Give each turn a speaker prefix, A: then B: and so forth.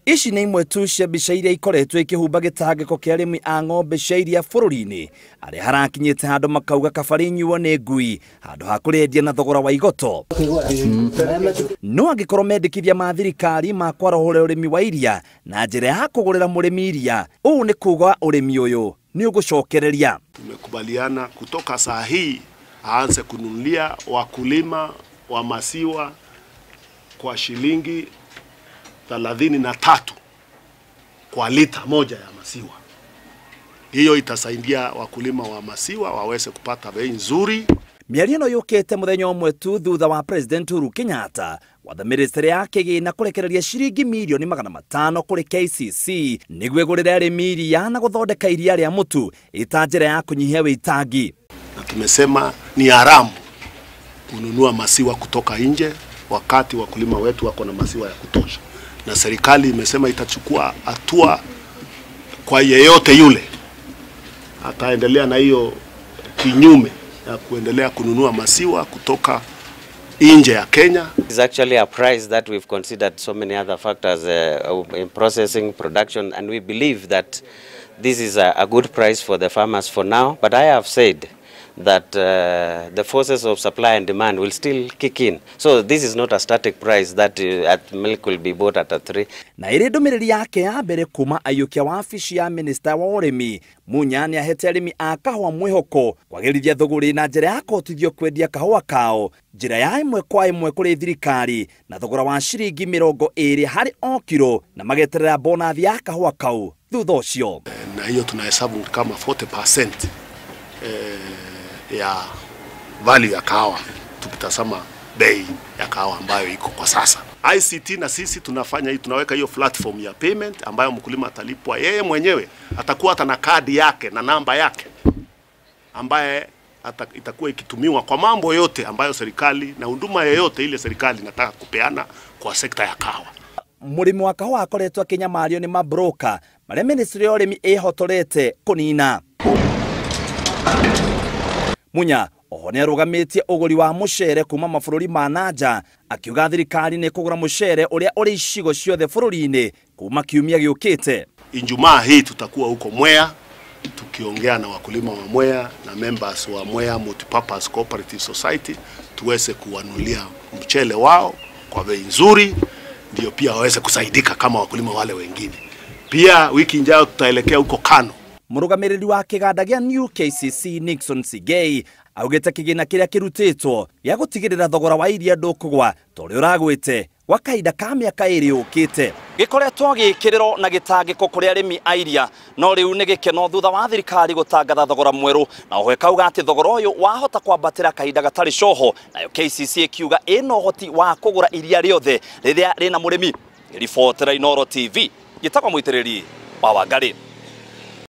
A: Ici nĩ imwe tu cia mbica iria ikoretwo ikĩhumba gĩtangĩko kĩa arĩmi a ng'ombe cia iria bũrũri-inĩ arĩa harakinyĩte handũ makauga kaba nyuo nĩ ngui handũ ha kũrĩendia na thogora wa igoto. No angĩkorwo mendekithia ma thirikari ma kwarahũra ũrĩmi wa iria na njĩra ya kũgũrĩra mũrĩmi iria, ũũ nĩ kuuga ũrĩmi ũyũ nĩ ũgũcokereria.
B: Tumekubaliana kutoka saa hii aanze kununulia wakulima wa maziwa kwa shilingi 33 kwa lita moja ya maziwa. Hiyo itasaidia wakulima wa maziwa waweze kupata bei nzuri.
A: Mĩario ĩno yũkĩte mũthenya ũmwe tu thutha wa President Uhuru Kenyatta watha ministry ya kĩgĩna kũrekereria ciringi milioni 500 kũrĩ KCC nĩguo ĩgũrĩre arĩmi iria na gũthondeka iria rĩa mũtu ĩta njĩra ya kũnyihia wĩitangi.
B: Na tumesema ni haramu kununua maziwa kutoka nje wakati wakulima wetu wako na maziwa ya kutosha. Na serikali imesema itachukua hatua kwa yeyote yule ataendelea na hiyo kinyume ya kuendelea kununua maziwa kutoka nje ya Kenya.
C: It's actually a price that we've considered so many other factors in processing, production, and we believe that this is a good price for the farmers for now. But I have said that the forces of supply and demand will still kick in. So this is not a static price that milk will be bought at a 3.
A: Na ĩrĩ ndũmĩrĩri yake ya mbere kuma ayukia wa wabici ya minista wa urimi, Munya nĩ ahete arĩmi a kahũa mwĩhoko kwagĩrithia thogora na njĩra ya kũhotithio kwendia kahũa kao njĩra ya ĩmwe kwa ĩmwe kũrĩ thirikari na thogora wa ciringi 20 harĩ o kilo na mageterera bonathi ya kahũa kau thutha ũcio.
B: Na hiyo tunahesabu kama 40% ya value ya kahawa tukitazama bei ya kahawa ambayo iko kwa sasa. ICT na sisi tunafanya hii, tunaweka hiyo platform ya payment ambayo mkulima atalipwa yeye mwenyewe, atakuwa hata na kadi yake na namba yake ambaye itakuwa ikitumiwa kwa mambo yote ambayo serikali na huduma yoyote ile serikali inataka kupeana kwa sekta ya kahawa.
A: Mũrĩmi wa kahũa akoretwo akĩnyamario nĩ mabroka marĩa ministry ya ũrĩmi ĩhotorete kũnina. Munya oho nĩ arũgamĩtie ũgũri wa mũcere kuma mabũrũri ma nanja akiuga thirikari nĩ kũgũra mũcere ũrĩa ũrĩ icigo ciothe bũrũri-inĩ kuma kiumia gĩũkĩte.
B: Ijumaa hii tutakuwa huko Mwea tukiongea na wakulima wa Mwea na members wa Mwea Multipurpose Cooperative Society tuweze kuwanulia mchele wao kwa bei nzuri, ndio pia waweze kusaidika kama wakulima wale wengine. Pia wiki ijayo tutaelekea huko Kano.
A: Mũrũgamĩrĩri wa kĩganda gĩa New KCC Nixon Sigei augite kĩgĩna kĩrĩa kĩrutĩtwo gĩa gũtigĩrĩra thogora wa iria ndũkũgwa tondũ ũragwĩte gwa kahinda ka mĩaka 2 yũkĩte. Gĩkoretwo gĩkĩrĩrwo na gĩtangĩko kũrĩ arĩmi a iria, no rĩu nĩ gĩkeno thutha wa thirikari gũtangatha thogora mwerũ na oho ĩkauga atĩ thogora ũyũ wahota kwambatĩra kahinda gatarĩ coho, nayo KCC ĩkiuga ĩna ũhoti wa kũgũra iria rĩothe rĩrĩa rĩna mũrĩmi. Ribotera Inooro TV gĩtagwo mũitĩrĩri wa Wangari.